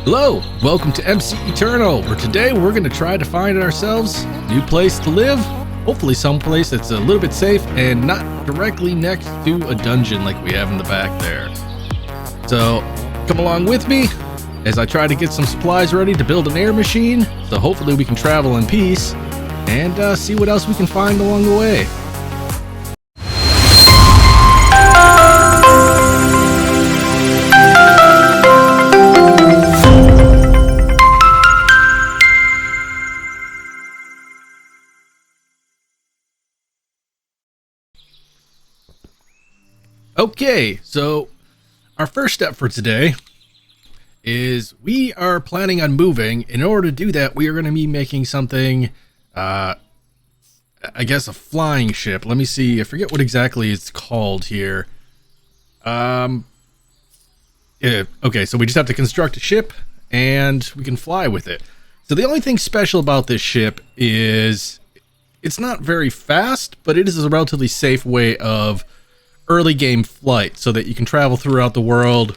Hello, welcome to MCEternal, where today we're going to try to find ourselves a new place to live, hopefully someplace that's a little bit safe and not directly next to a dungeon like we have in the back there. So come along with me as I try to get some supplies ready to build an air machine, so hopefully we can travel in peace and see what else we can find along the way. Okay, so our first step for today is we are planning on moving. In order to do that, we are going to be making something, I guess a flying ship. Let me see, I forget what exactly it's called here. Yeah, okay, so we just have to construct a ship and we can fly with it. So the only thing special about this ship is it's not very fast, but it is a relatively safe way of early game flight so that you can travel throughout the world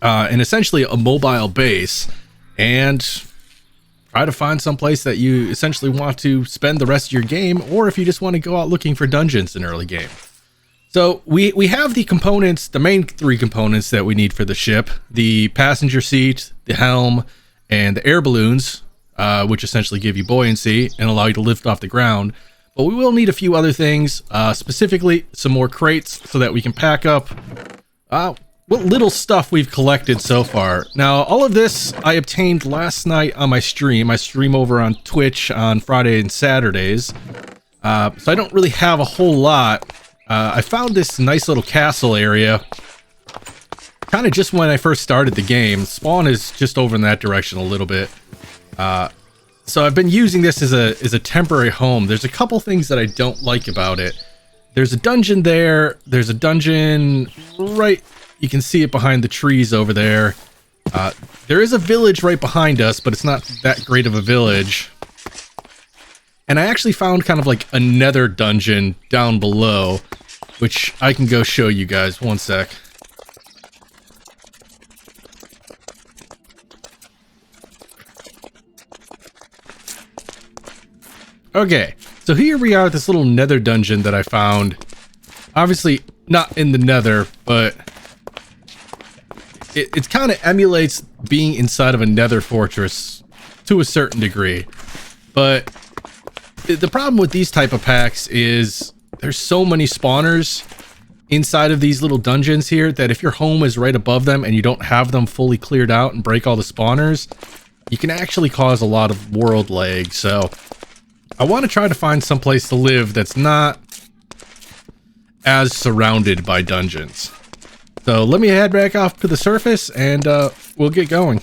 in essentially a mobile base and try to find some place that you essentially want to spend the rest of your game, or if you just want to go out looking for dungeons in early game. So we have the components, the main three components that we need for the ship: the passenger seat, the helm, and the air balloons, which essentially give you buoyancy and allow you to lift off the ground. But we will need a few other things, specifically some more crates so that we can pack up what little stuff we've collected so far. Now, all of this I obtained last night on my stream. I stream over on Twitch on Friday and Saturdays, so I don't really have a whole lot. I found this nice little castle area kind of just when I first started the game. Spawn is just over in that direction a little bit. So I've been using this as a temporary home. There's a couple things that I don't like about it. There's a dungeon there. There's a dungeon right, you can see it behind the trees over there. There is a village right behind us, but it's not that great of a village. And I actually found kind of like a nether dungeon down below, which I can go show you guys. One sec. Okay, so here we are at this little nether dungeon that I found. Obviously not in the nether, but it kind of emulates being inside of a nether fortress to a certain degree. But the problem with these type of packs is there's so many spawners inside of these little dungeons here that if your home is right above them and you don't have them fully cleared out and break all the spawners, you can actually cause a lot of world lag. So I want to try to find some place to live that's not as surrounded by dungeons. So let me head back off to the surface and we'll get going.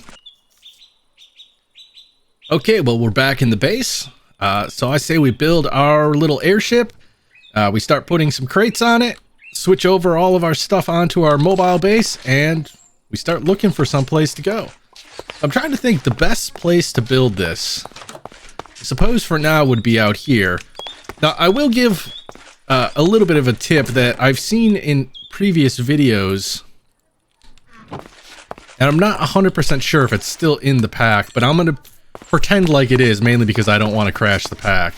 Okay, well, we're back in the base. So I say we build our little airship. We start putting some crates on it, switch over all of our stuff onto our mobile base, and we start looking for some place to go. I'm trying to think the best place to build this. I suppose for now would be out here. Now, I will give a little bit of a tip that I've seen in previous videos, and I'm not 100% sure if it's still in the pack, but I'm going to pretend like it is, mainly because I don't want to crash the pack.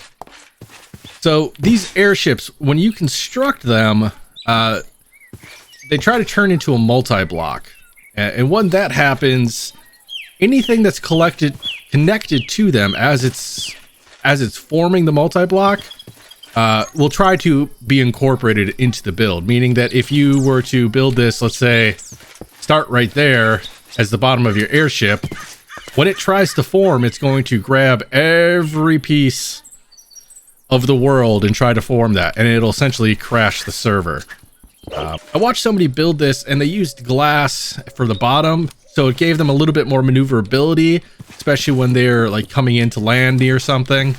So these airships, when you construct them, they try to turn into a multi-block. And when that happens, anything that's connected to them as it's forming the multi-block will try to be incorporated into the build, meaning that if you were to build this, let's say start right there as the bottom of your airship, when it tries to form, it's going to grab every piece of the world and try to form that, and it'll essentially crash the server. I watched somebody build this and they used glass for the bottom, so it gave them a little bit more maneuverability, especially when they're like coming into land near something.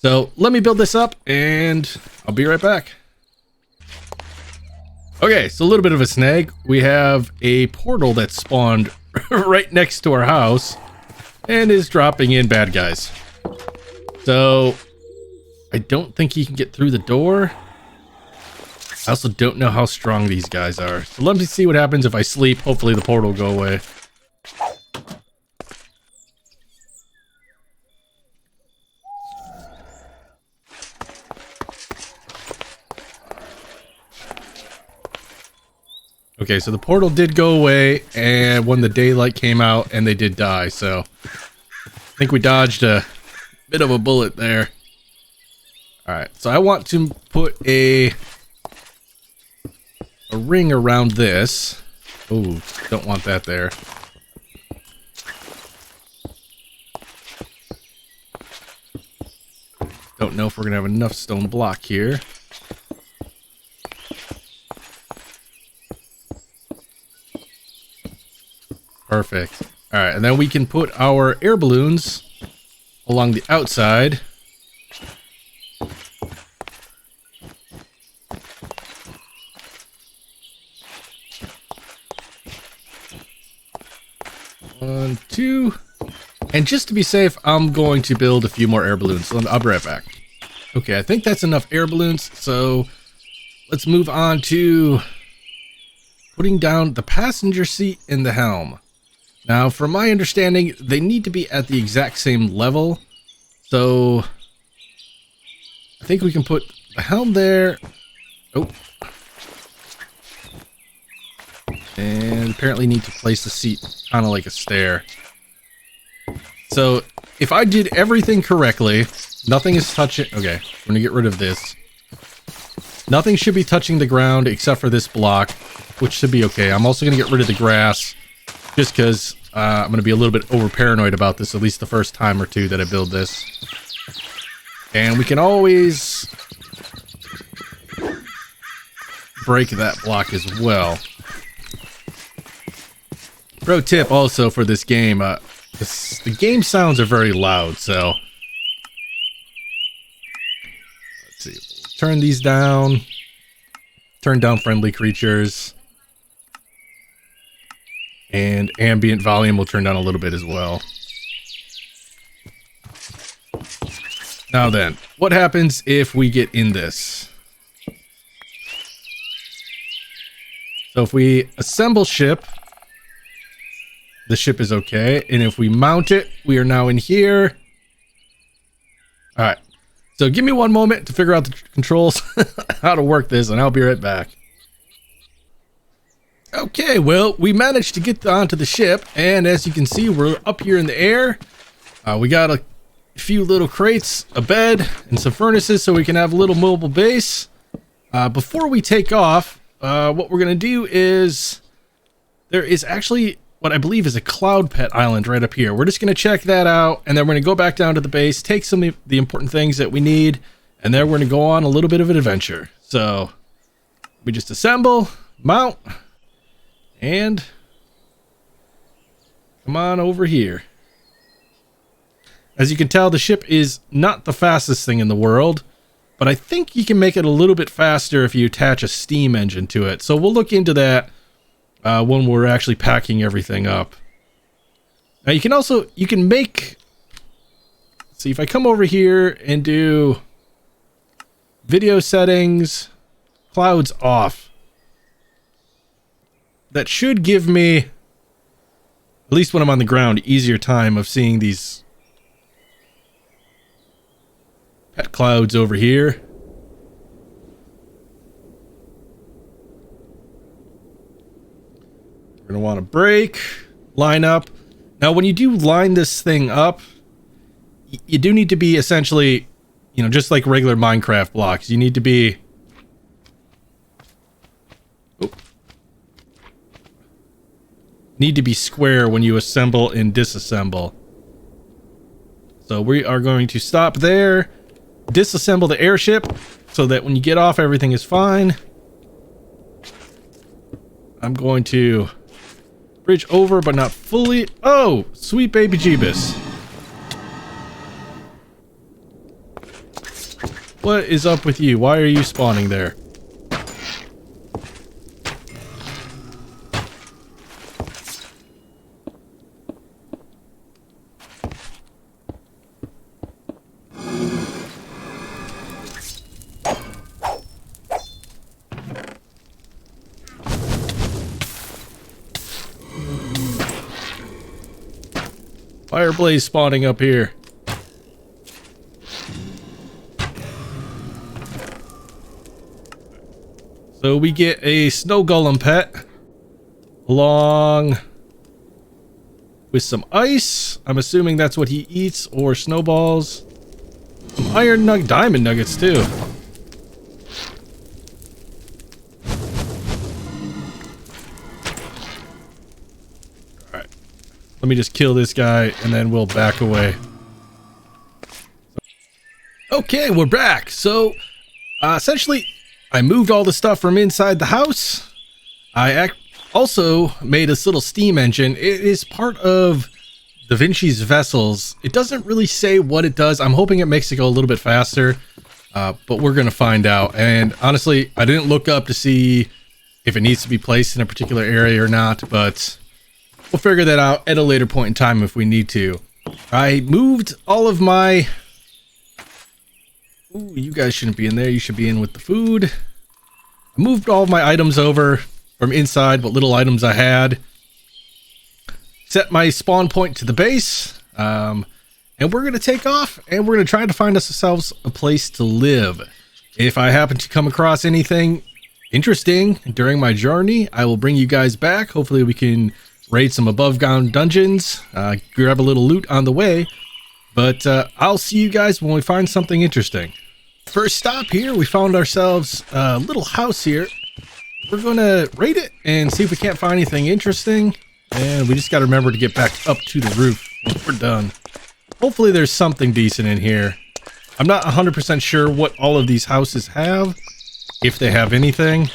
So let me build this up and I'll be right back. Okay, so a little bit of a snag. We have a portal that spawned right next to our house and is dropping in bad guys. So I don't think he can get through the door. I also don't know how strong these guys are. So let me see what happens if I sleep. Hopefully the portal will go away. Okay, so the portal did go away, and when the daylight came out, and they did die, so I think we dodged a bit of a bullet there. Alright, so I want to put a ring around this. Oh, don't want that there. Don't know if we're gonna have enough stone block here. Perfect. Alright, and then we can put our air balloons along the outside. One, two. And just to be safe, I'm going to build a few more air balloons. So I'll be right back. Okay, I think that's enough air balloons. So let's move on to putting down the passenger seat and the helm. Now, from my understanding, they need to be at the exact same level. So I think we can put the helm there. Oh. And apparently need to place the seat kind of like a stair. So if I did everything correctly, nothing is touching. Okay, I'm going to get rid of this. Nothing should be touching the ground except for this block, which should be okay. I'm also going to get rid of the grass just because I'm going to be a little bit over paranoid about this, at least the first time or two that I build this. And we can always break that block as well. Pro tip also for this game, the game sounds are very loud, so let's see. Turn these down. Turn down friendly creatures. And ambient volume will turn down a little bit as well. Now then, what happens if we get in this? So if we assemble ship, the ship is okay. And if we mount it, we are now in here. All right. So give me one moment to figure out the controls, how to work this, and I'll be right back. Okay, well, we managed to get onto the ship, and as you can see, we're up here in the air. We got a few little crates, a bed, and some furnaces so we can have a little mobile base. Before we take off, what we're going to do is there is actually what I believe is a cloud pet island right up here. We're just going to check that out, and then we're going to go back down to the base, take some of the important things that we need, and then we're going to go on a little bit of an adventure. So we just assemble, mount, and come on over here. As you can tell, the ship is not the fastest thing in the world, but I think you can make it a little bit faster if you attach a steam engine to it. So we'll look into that when we're actually packing everything up. Now you can make, see if I come over here and do video settings, clouds off. That should give me, at least when I'm on the ground, easier time of seeing these pet clouds over here. We're going to want to break, line up. Now, when you do line this thing up, you do need to be essentially, you know, just like regular Minecraft blocks. You need to be... need to be square when you assemble and disassemble. So we are going to stop there, disassemble the airship so that when you get off everything is fine. I'm going to bridge over but not fully. Oh, sweet baby Jeebus. What is up with you? Why are you spawning there? Fire blaze spawning up here. So we get a snow golem pet. along with some ice. I'm assuming that's what he eats, or snowballs. Some diamond nuggets too. Alright. Let me just kill this guy and then we'll back away. Okay, we're back. So, essentially, I moved all the stuff from inside the house. I also made this little steam engine. It is part of Da Vinci's vessels. It doesn't really say what it does. I'm hoping it makes it go a little bit faster, but we're going to find out. And honestly, I didn't look up to see if it needs to be placed in a particular area or not, but we'll figure that out at a later point in time if we need to. I moved all of my... Ooh, you guys shouldn't be in there. You should be in with the food. I moved all of my items over from inside, what little items I had. Set my spawn point to the base. And we're going to take off and we're going to try to find ourselves a place to live. If I happen to come across anything interesting during my journey, I will bring you guys back. Hopefully we can raid some above ground dungeons, grab a little loot on the way. But I'll see you guys when we find something interesting. First stop here, we found ourselves a little house here. We're going to raid it and see if we can't find anything interesting. And we just got to remember to get back up to the roof once we're done. Hopefully there's something decent in here. I'm not 100% sure what all of these houses have, if they have anything.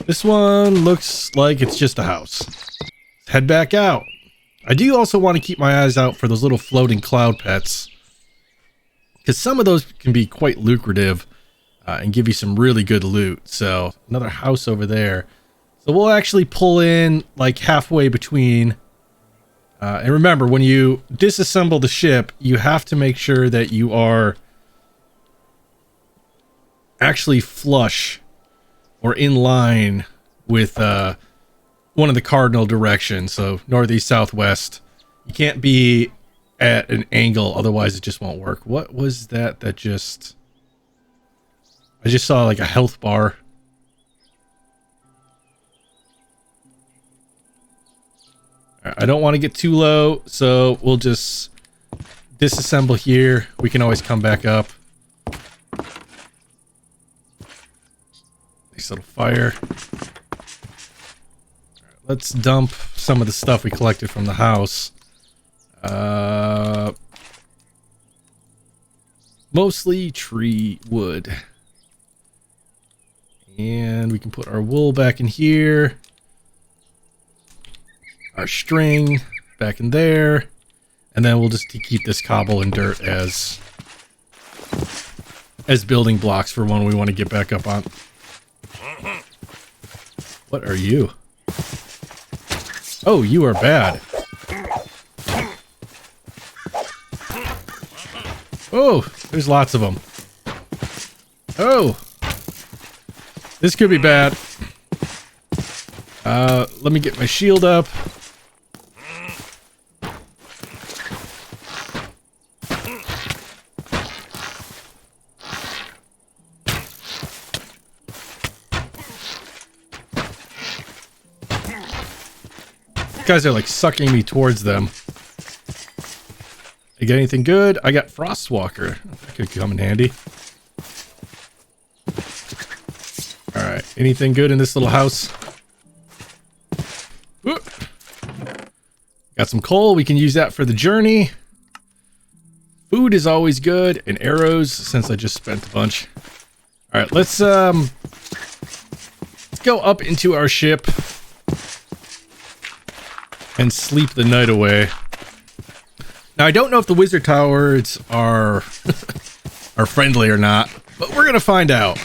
This one looks like it's just a house. Let's head back out. I do also want to keep my eyes out for those little floating cloud pets, because some of those can be quite lucrative and give you some really good loot. So another house over there. So we'll actually pull in like halfway between. And remember, when you disassemble the ship, you have to make sure that you are actually flush or in line with one of the cardinal directions. So northeast, southwest. You can't be at an angle, otherwise it just won't work. What was that just... I just saw like a health bar. I don't want to get too low, so we'll just disassemble here. We can always come back up. Nice little fire. Let's dump some of the stuff we collected from the house. Mostly tree wood. And we can put our wool back in here. Our string back in there. And then we'll just keep this cobble and dirt as building blocks for when we want to get back up on. What are you? Oh, you are bad. Oh, there's lots of them. Oh, this could be bad. Let me get my shield up. Guys are like sucking me towards them. I get anything good? I got Frostwalker. That could come in handy. Alright, anything good in this little house? Whoop. Got some coal, we can use that for the journey. Food is always good, and arrows, since I just spent a bunch. Alright, let's go up into our ship and sleep the night away. Now, I don't know if the wizard towers are are friendly or not, but we're gonna find out.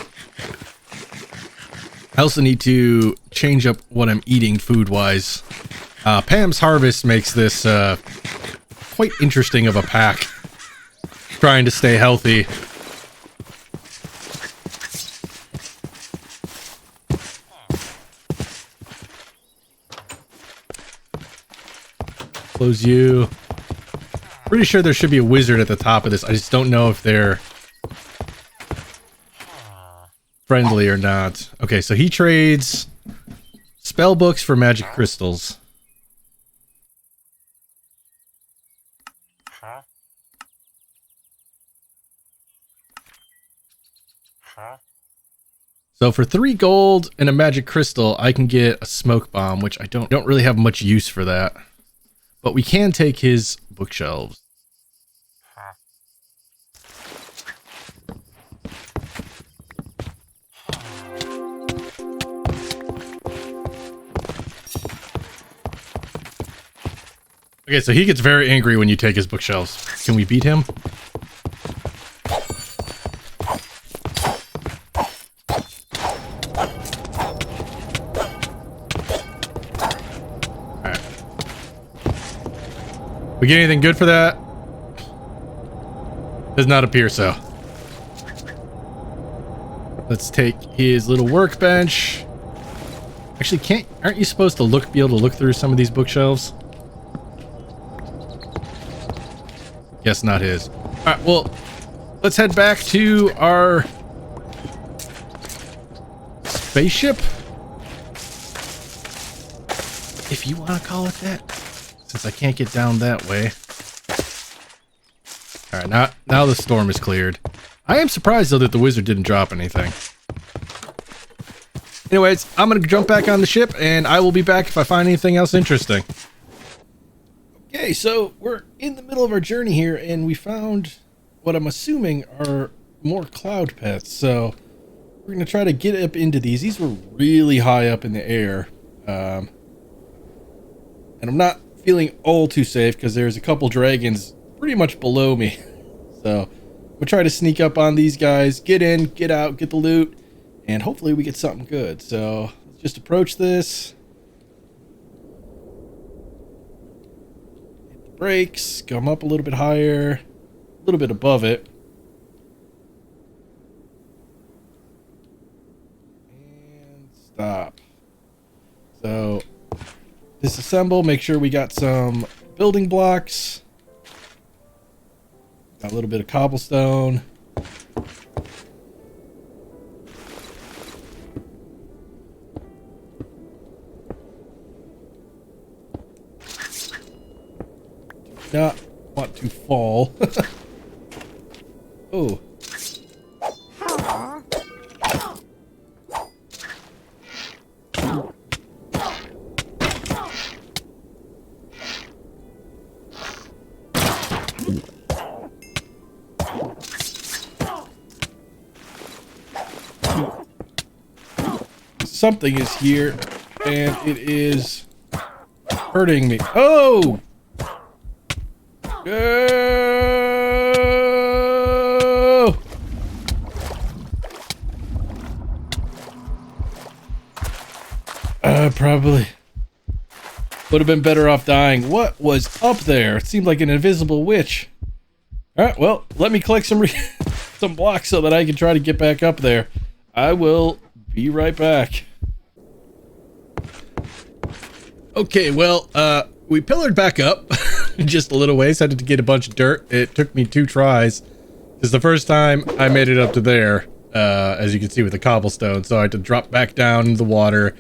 I also need to change up what I'm eating food-wise. Pam's Harvest makes this quite interesting of a pack. Trying to stay healthy. Close you. Pretty sure there should be a wizard at the top of this. I just don't know if they're friendly or not. Okay, so he trades spell books for magic crystals. So for 3 gold and a magic crystal, I can get a smoke bomb, which I don't really have much use for that. But we can take his bookshelves. Okay, so he gets very angry when you take his bookshelves. Can we beat him? Alright. We get anything good for that? Does not appear so. Let's take his little workbench. Actually, aren't you supposed to be able to look through some of these bookshelves? Yes, not his. Alright, well, let's head back to our spaceship, if you want to call it that, since I can't get down that way. Alright, now the storm is cleared. I am surprised, though, that the wizard didn't drop anything. Anyways, I'm going to jump back on the ship, and I will be back if I find anything else interesting. Okay, so we're in the middle of our journey here, and we found what I'm assuming are more cloud pets. So we're going to try to get up into these. These were really high up in the air. And I'm not feeling all too safe because there's a couple dragons pretty much below me. So we'll try to sneak up on these guys, get in, get out, get the loot, and hopefully we get something good. So let's just approach this. Brakes, come up a little bit higher, a little bit above it. And stop. So, disassemble, make sure we got some building blocks. Got a little bit of cobblestone. Not want to fall. Oh. Something is here, and it is hurting me. Oh! Go! Probably would have been better off dying. What was up there? It seemed like an invisible witch. Alright, well, let me collect some some blocks so that I can try to get back up there. I will be right back. Okay, well, we pillared back up just a little ways. Had to get a bunch of dirt. It took me 2 tries. Because the first time I made it up to there, as you can see with the cobblestone, so I had to drop back down in the water.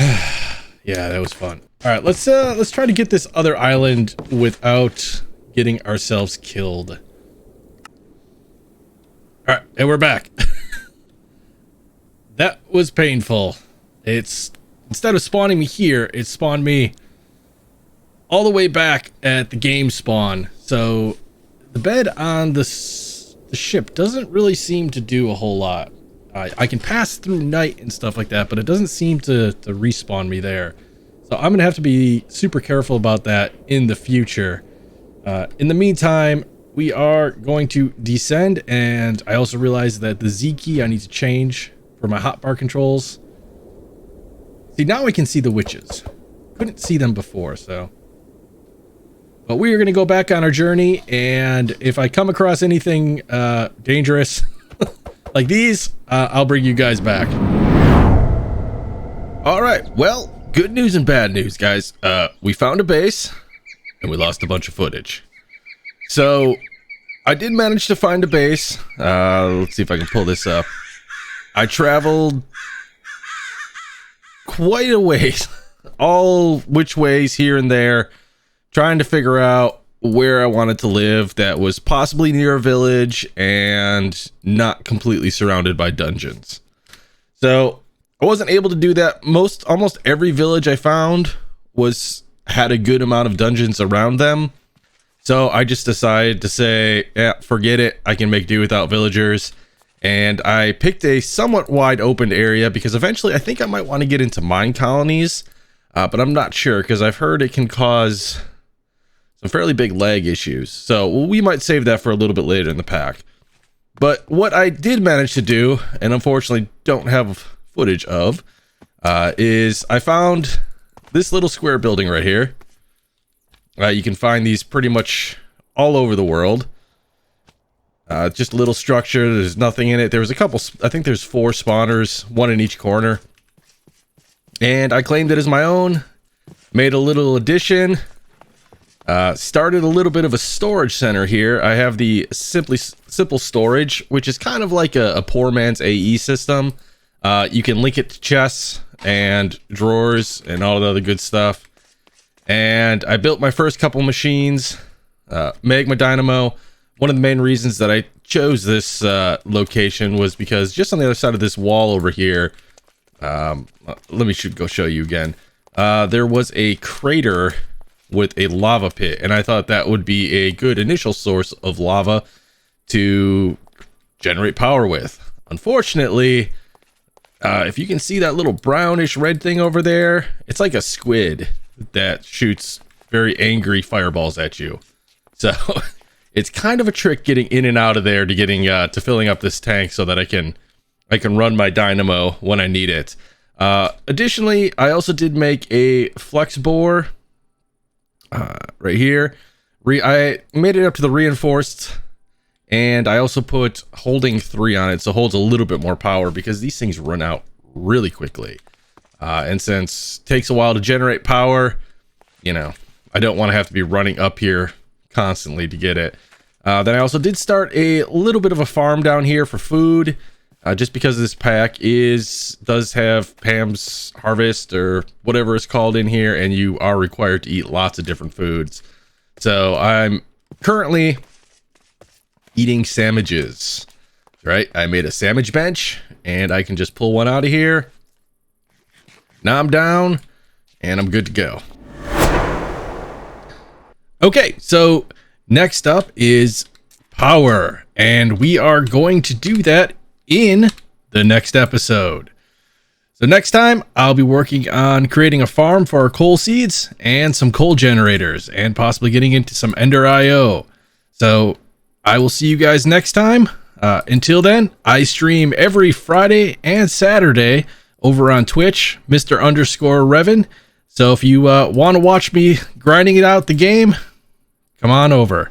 Yeah, that was fun. All right, let's try to get this other island without getting ourselves killed. All right, and we're back. That was painful. It's instead of spawning me here, it spawned me all the way back at the game spawn. So the bed on the ship doesn't really seem to do a whole lot. I can pass through night and stuff like that, but it doesn't seem to respawn me there. So I'm going to have to be super careful about that in the future. In the meantime, we are going to descend, and I also realized that the Z key I need to change for my hotbar controls. See, now I can see the witches. Couldn't see them before, so. But we are going to go back on our journey, and if I come across anything dangerous like these, I'll bring you guys back. All right, well, good news and bad news, guys. We found a base, and we lost a bunch of footage. So, I did manage to find a base. Let's see if I can pull this up. I traveled quite a ways, all which ways here and there, trying to figure out where I wanted to live that was possibly near a village and not completely surrounded by dungeons. So I wasn't able to do that. Almost every village I found had a good amount of dungeons around them. So I just decided to say, yeah, forget it. I can make do without villagers. And I picked a somewhat wide open area because eventually I think I might want to get into mine colonies. But I'm not sure because I've heard it can cause some fairly big lag issues. So we might save that for a little bit later in the pack. But what I did manage to do, and unfortunately don't have footage of, is I found this little square building right here. You can find these pretty much all over the world. Just a little structure. There's nothing in it. There was a couple, I think there's 4 spawners, 1 in each corner. And I claimed it as my own. Made a little addition. Started a little bit of a storage center here. I have the simple storage, which is kind of like a poor man's AE system. You can link it to chests and drawers and all the other good stuff. And I built my first couple machines. Magma Dynamo. One of the main reasons that I chose this location was because just on the other side of this wall over here, let me go show you again. There was a crater with a lava pit, and I thought that would be a good initial source of lava to generate power with. Unfortunately, if you can see that little brownish red thing over there, it's like a squid that shoots very angry fireballs at you. So it's kind of a trick getting in and out of there to getting to filling up this tank so that I can run my dynamo when I need it. Additionally, I also did make a flex bore right here. I made it up to the reinforced, and I also put holding 3 on it, so it holds a little bit more power because these things run out really quickly. And since it takes a while to generate power, you know, I don't want to have to be running up here constantly to get it. Then I also did start a little bit of a farm down here for food, just because this pack does have Pam's Harvest or whatever it's called in here, and you are required to eat lots of different foods. So I'm currently eating sandwiches, right? I made a sandwich bench, and I can just pull one out of here. Now I'm down, and I'm good to go. Okay, so next up is power, and we are going to do that in the next episode. So next time, I'll be working on creating a farm for our coal seeds and some coal generators, and possibly getting into some Ender IO. So I will see you guys next time. Until then, I stream every Friday and Saturday over on Twitch, Mr_Revan. So if you want to watch me grinding it out the game, come on over.